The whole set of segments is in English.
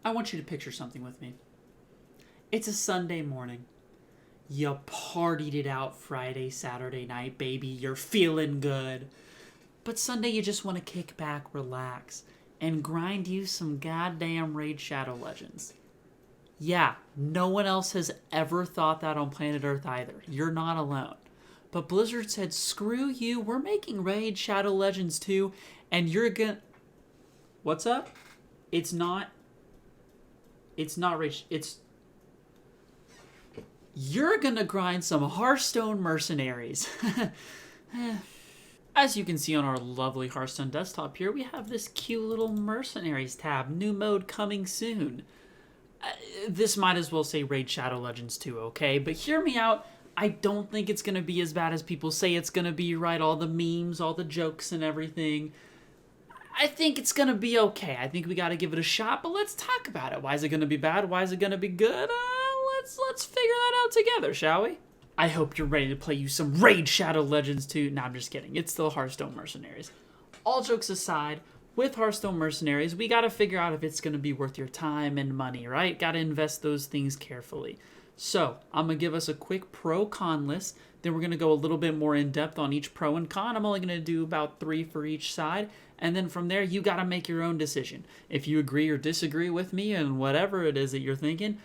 I want you to picture something with me. It's a Sunday morning. You partied it out Friday, Saturday night, baby. You're feeling good. But Sunday, you just want to kick back, relax, and grind you some goddamn Raid Shadow Legends. Yeah, no one else has ever thought that on planet Earth either. You're not alone. But Blizzard said, screw you, we're making Raid Shadow Legends too, and you're gonna... What's up? It's not Raid... It's... You're gonna grind some Hearthstone Mercenaries. As you can see on our lovely Hearthstone desktop here, we have this cute little Mercenaries tab. New mode coming soon. This might as well say Raid Shadow Legends 2, okay? But hear me out. I don't think it's going to be as bad as people say it's going to be, right? All the memes, all the jokes and everything. I think it's going to be okay. I think we got to give it a shot, but let's talk about it. Why is it going to be bad? Why is it going to be good? Let's figure that out together, shall we? I hope you're ready to play you some Raid Shadow Legends 2. No, I'm just kidding. It's still Hearthstone Mercenaries. All jokes aside, with Hearthstone Mercenaries, we got to figure out if it's going to be worth your time and money, right? Got to invest those things carefully. So, I'm going to give us a quick pro-con list. Then we're going to go a little bit more in-depth on each pro and con. I'm only going to do about 3 for each side. And then from there, you got to make your own decision. If you agree or disagree with me and whatever it is that you're thinking,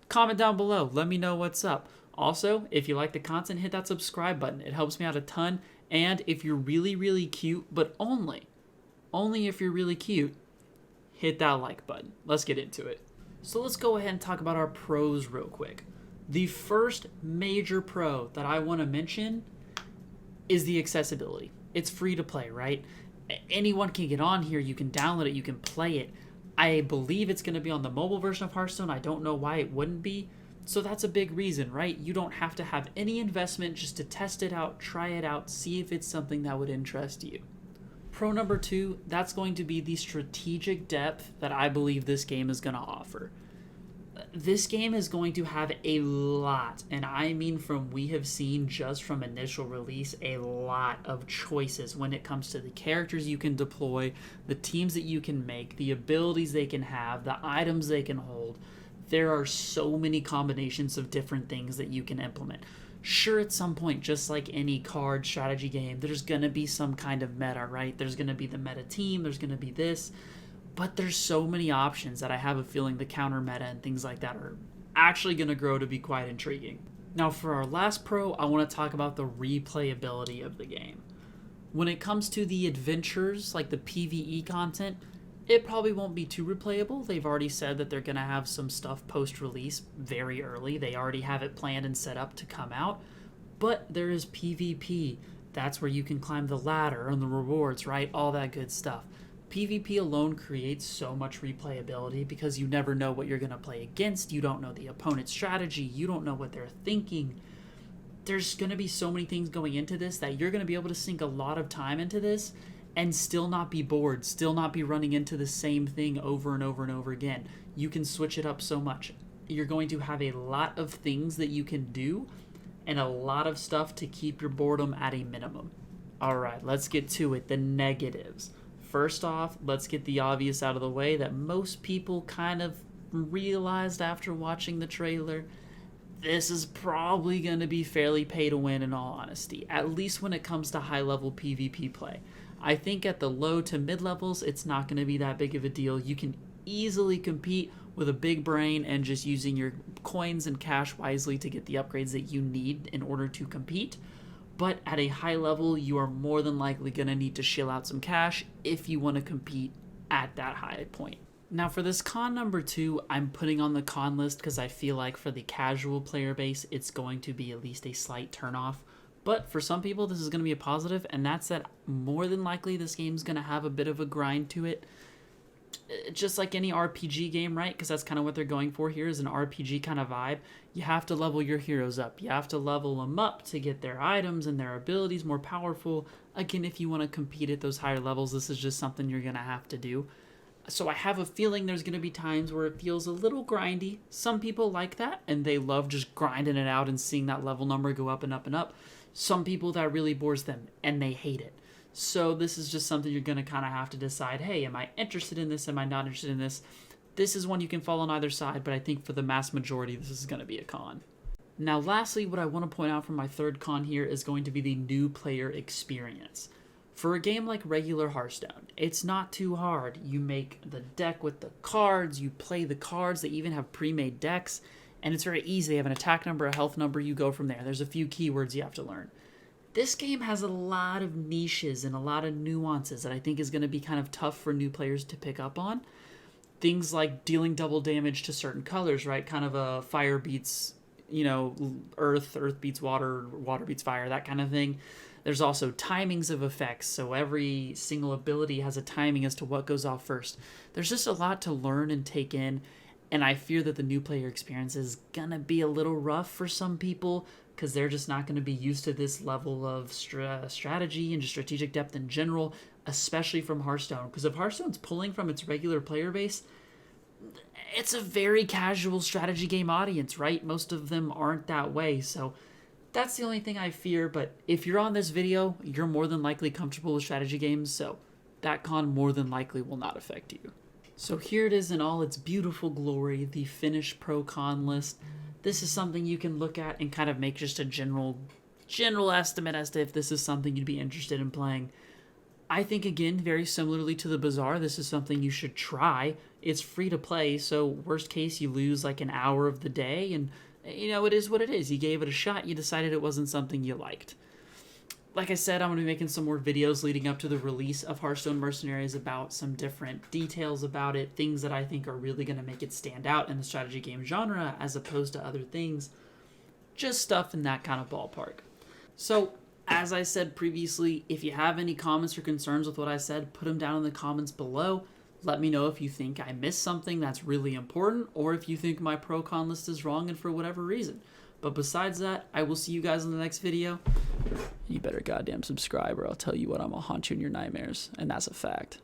comment down below. Let me know what's up. Also, if you like the content, hit that subscribe button. It helps me out a ton. And if you're really, really cute, but only if you're really cute, hit that like button. Let's get into it. So let's go ahead and talk about our pros real quick. The first major pro that I want to mention is the accessibility. It's free to play, right? Anyone can get on here. You can download it. You can play it. I believe it's going to be on the mobile version of Hearthstone. I don't know why it wouldn't be. So that's a big reason, right? You don't have to have any investment just to test it out, try it out, see if it's something that would interest you. Pro number 2, that's going to be the strategic depth that I believe this game is going to offer. This game is going to have a lot, and I mean from we have seen just from initial release, a lot of choices when it comes to the characters you can deploy, the teams that you can make, the abilities they can have, the items they can hold. There are so many combinations of different things that you can implement. Sure, at some point, just like any card strategy game, there's going to be some kind of meta, right? There's going to be the meta team, there's going to be this, but there's so many options that I have a feeling the counter meta and things like that are actually going to grow to be quite intriguing. Now, for our last pro, I want to talk about the replayability of the game. When it comes to the adventures, like the PvE content, it probably won't be too replayable. They've already said that they're going to have some stuff post-release very early. They already have it planned and set up to come out. But there is PvP. That's where you can climb the ladder, earn the rewards, right? All that good stuff. PvP alone creates so much replayability because you never know what you're going to play against. You don't know the opponent's strategy. You don't know what they're thinking. There's going to be so many things going into this that you're going to be able to sink a lot of time into this and still not be bored, still not be running into the same thing over and over and over again. You can switch it up so much. You're going to have a lot of things that you can do and a lot of stuff to keep your boredom at a minimum. All right, let's get to it. The negatives. First off, let's get the obvious out of the way that most people kind of realized after watching the trailer. This is probably going to be fairly pay to win in all honesty, at least when it comes to high-level PvP play. I think at the low to mid levels, it's not going to be that big of a deal. You can easily compete with a big brain and just using your coins and cash wisely to get the upgrades that you need in order to compete. But at a high level, you are more than likely going to need to shell out some cash if you want to compete at that high point. Now for this con number 2, I'm putting on the con list because I feel like for the casual player base, it's going to be at least a slight turnoff. But for some people, this is going to be a positive, and that's that more than likely this game's going to have a bit of a grind to it. Just like any RPG game, right? Because that's kind of what they're going for here is an RPG kind of vibe. You have to level your heroes up. You have to level them up to get their items and their abilities more powerful. Again, if you want to compete at those higher levels, this is just something you're going to have to do. So I have a feeling there's going to be times where it feels a little grindy. Some people like that, and they love just grinding it out and seeing that level number go up and up and up. Some people that really bores them, and they hate it. So this is just something you're going to kind of have to decide, hey, am I interested in this? Am I not interested in this? This is one you can fall on either side, but I think for the mass majority, this is going to be a con. Now, lastly, what I want to point out for my third con here is going to be the new player experience. For a game like regular Hearthstone, it's not too hard. You make the deck with the cards, you play the cards, they even have pre-made decks, and it's very easy. They have an attack number, a health number, you go from there. There's a few keywords you have to learn. This game has a lot of niches and a lot of nuances that I think is going to be kind of tough for new players to pick up on. Things like dealing double damage to certain colors, right? Kind of a fire beats, earth beats water, water beats fire, that kind of thing. There's also timings of effects, so every single ability has a timing as to what goes off first. There's just a lot to learn and take in, and I fear that the new player experience is gonna be a little rough for some people because they're just not gonna be used to this level of strategy and just strategic depth in general, especially from Hearthstone. Because if Hearthstone's pulling from its regular player base, it's a very casual strategy game audience, right? Most of them aren't that way, so that's the only thing I fear. But if you're on this video, you're more than likely comfortable with strategy games, so that con more than likely will not affect you. So here it is in all its beautiful glory, the finished pro-con list. This is something you can look at and kind of make just a general estimate as to if this is something you'd be interested in playing. I think, again, very similarly to the Bazaar, this is something you should try. It's free to play, so worst case, you lose like an hour of the day, and it is what it is. You gave it a shot, you decided it wasn't something you liked. Like I said, I'm going to be making some more videos leading up to the release of Hearthstone Mercenaries about some different details about it, things that I think are really going to make it stand out in the strategy game genre as opposed to other things. Just stuff in that kind of ballpark. So, as I said previously, if you have any comments or concerns with what I said, put them down in the comments below. Let me know if you think I missed something that's really important, or if you think my pro-con list is wrong and for whatever reason. But besides that, I will see you guys in the next video. You better goddamn subscribe or I'll tell you what, I'm gonna haunt you in your nightmares, and that's a fact.